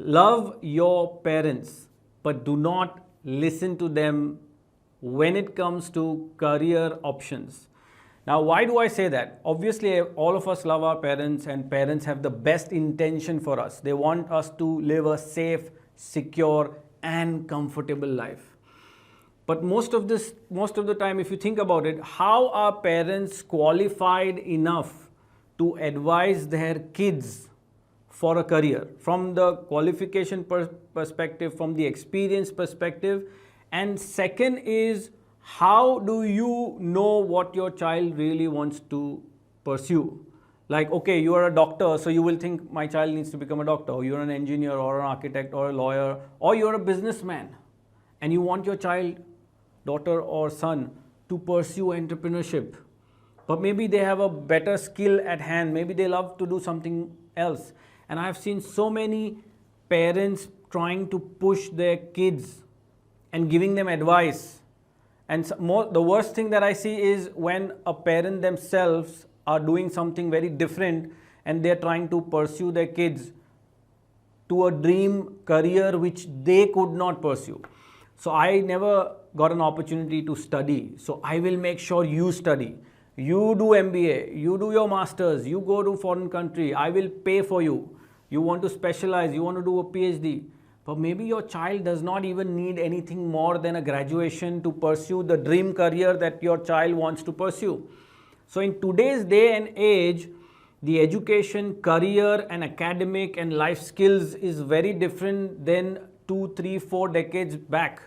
Love your parents, but do not listen to them when it comes to career options. Now, why do I say that? Obviously, all of us love our parents, and parents have the best intention for us. They want us to live a safe, secure, and comfortable life. But most of the time, if you think about it, how are parents qualified enough to advise their kids for a career from the qualification perspective, from the experience perspective? And second is, how do you know what your child really wants to pursue? Like, okay, you are a doctor, so you will think my child needs to become a doctor, or you're an engineer or an architect or a lawyer, or you're a businessman and you want your child, daughter or son, to pursue entrepreneurship. But maybe they have a better skill at hand, maybe they love to do something else. And I've seen so many parents trying to push their kids and giving them advice. And the worst thing that I see is when a parent themselves are doing something very different and they're trying to pursue their kids to a dream career which they could not pursue. So I never got an opportunity to study. So I will make sure you study. You do MBA, you do your masters, you go to foreign country, I will pay for you. You want to specialize, you want to do a PhD. But maybe your child does not even need anything more than a graduation to pursue the dream career that your child wants to pursue. So in today's day and age, the education, career and academic and life skills is very different than 2, 3, 4 decades back.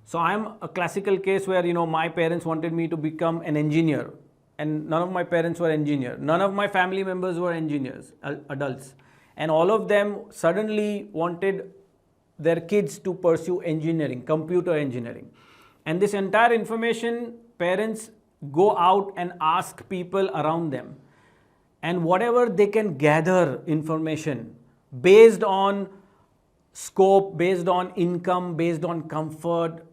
So I'm a classical case where, my parents wanted me to become an engineer, and none of my parents were engineers. None of my family members were engineers, adults. And all of them suddenly wanted their kids to pursue engineering, computer engineering. And this entire information, parents go out and ask people around them. And whatever they can gather information based on scope, based on income, based on comfort,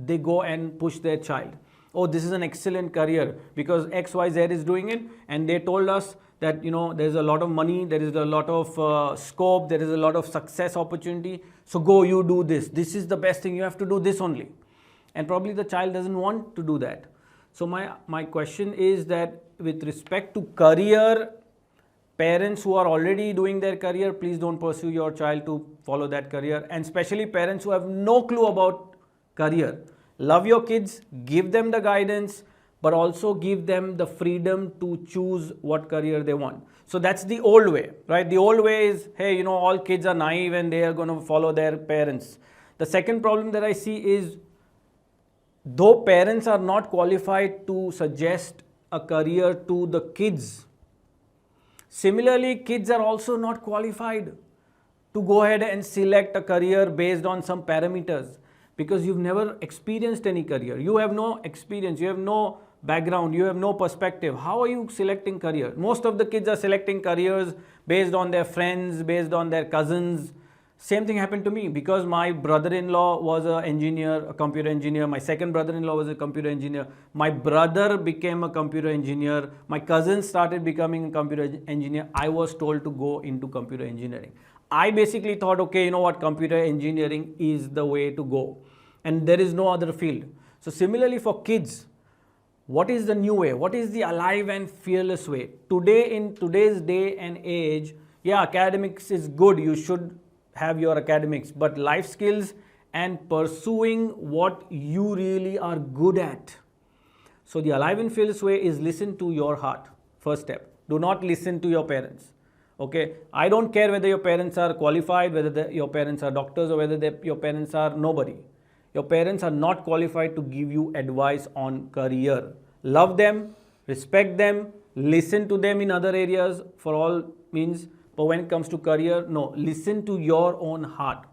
they go and push their child. Oh, this is an excellent career because XYZ is doing it, and they told us that there's a lot of money, there is a lot of scope, there is a lot of success opportunity. So go, you do this. This is the best thing. You have to do this only. And probably the child doesn't want to do that. So my question is that with respect to career, parents who are already doing their career, please don't pursue your child to follow that career. And especially parents who have no clue about career. Love your kids, give them the guidance, but also give them the freedom to choose what career they want. So that's the old way, right? The old way is, hey, all kids are naive and they are going to follow their parents. The second problem that I see is, though parents are not qualified to suggest a career to the kids, similarly, kids are also not qualified to go ahead and select a career based on some parameters, because you've never experienced any career. You have no experience, you have no background, you have no perspective. How are you selecting career? Most of the kids are selecting careers based on their friends, based on their cousins. Same thing happened to me because my brother-in-law was an engineer, a computer engineer. My second brother-in-law was a computer engineer. My brother became a computer engineer. My cousin started becoming a computer engineer. I was told to go into computer engineering. I basically thought, okay, you know what, computer engineering is the way to go. And there is no other field. So similarly for kids, what is the new way? What is the alive and fearless way? Today, in today's day and age, yeah, academics is good. You should have your academics, but life skills and pursuing what you really are good at. So the alive and fearless way is listen to your heart. First step. Do not listen to your parents. Okay, I don't care whether your parents are qualified, whether your parents are doctors, or whether your parents are nobody. Your parents are not qualified to give you advice on career. Love them, respect them, listen to them in other areas for all means. But when it comes to career, no, listen to your own heart.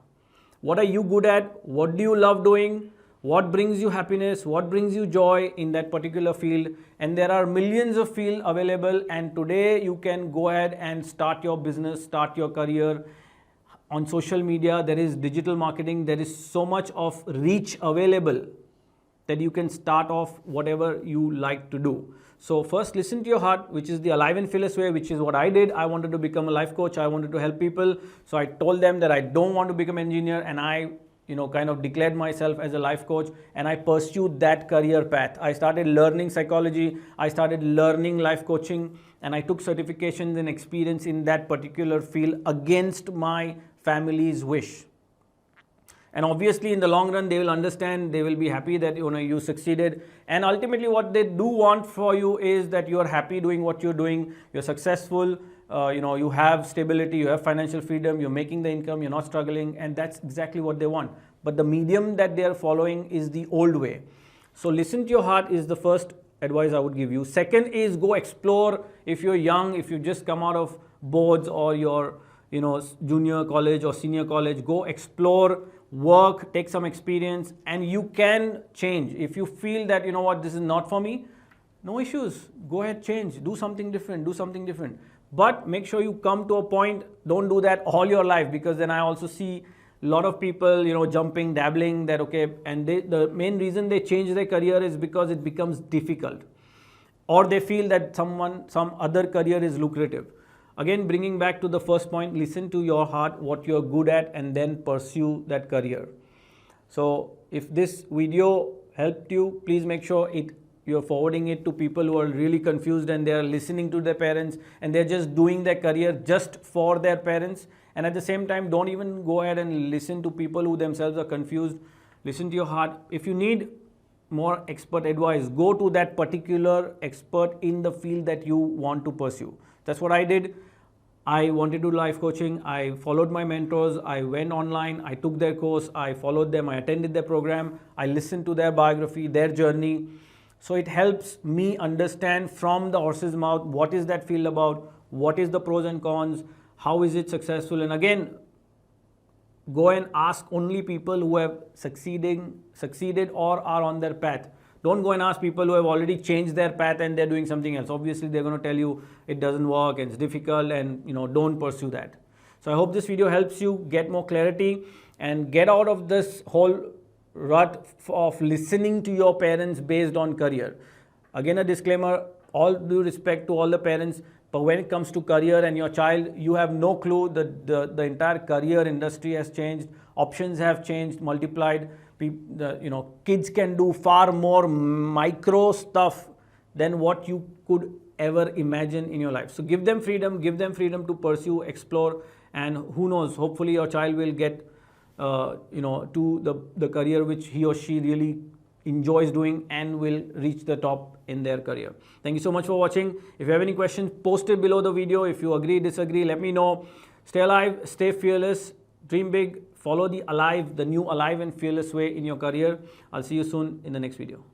What are you good at? What do you love doing? What brings you happiness? What brings you joy in that particular field? And there are millions of fields available, and today you can go ahead and start your business, start your career. On social media, there is digital marketing, there is so much of reach available. that you can start off whatever you like to do. So first listen to your heart, which is the alive and fearless way, which is what I did. I wanted to become a life coach. I wanted to help people. So I told them that I don't want to become an engineer, and I kind of declared myself as a life coach, and I pursued that career path. I started learning psychology. I started learning life coaching, and I took certifications and experience in that particular field against my family's wish. And obviously in the long run, they will understand, they will be happy that you succeeded. And ultimately what they do want for you is that you are happy doing what you're doing, you're successful, you have stability, you have financial freedom, you're making the income, you're not struggling, and that's exactly what they want. But the medium that they are following is the old way. So listen to your heart is the first advice I would give you. Second is go explore. If you're young, if you just come out of boards or your junior college or senior college, go explore, work, take some experience, and you can change. If you feel that, this is not for me, no issues. Go ahead, change, do something different. But make sure you come to a point, don't do that all your life, because then I also see a lot of people, jumping, dabbling that, okay, and the main reason they change their career is because it becomes difficult, or they feel that some other career is lucrative. Again, bringing back to the first point, listen to your heart, what you're good at, and then pursue that career. So if this video helped you, please make sure you're forwarding it to people who are really confused and they're listening to their parents and they're just doing their career just for their parents. And at the same time, don't even go ahead and listen to people who themselves are confused. Listen to your heart. If you need more expert advice, go to that particular expert in the field that you want to pursue. That's what I did. I wanted to do life coaching. I followed my mentors. I went online. I took their course. I followed them. I attended their program. I listened to their biography, their journey. So it helps me understand from the horse's mouth what is that field about, what is the pros and cons, how is it successful. And again, go and ask only people who have succeeded or are on their path. Don't go and ask people who have already changed their path and they're doing something else. Obviously, they're going to tell you it doesn't work and it's difficult, and don't pursue that. So I hope this video helps you get more clarity and get out of this whole rut of listening to your parents based on career. Again, a disclaimer, all due respect to all the parents, but when it comes to career and your child, you have no clue. The entire career industry has changed. Options have changed, multiplied. Kids can do far more micro stuff than what you could ever imagine in your life. So give them freedom to pursue, explore, and who knows, hopefully your child will get to the career which he or she really enjoys doing and will reach the top in their career. Thank you so much for watching. If you have any questions, post it below the video. If you agree, disagree, let me know. Stay alive, stay fearless, dream big, follow the new alive and fearless way in your career. I'll see you soon in the next video.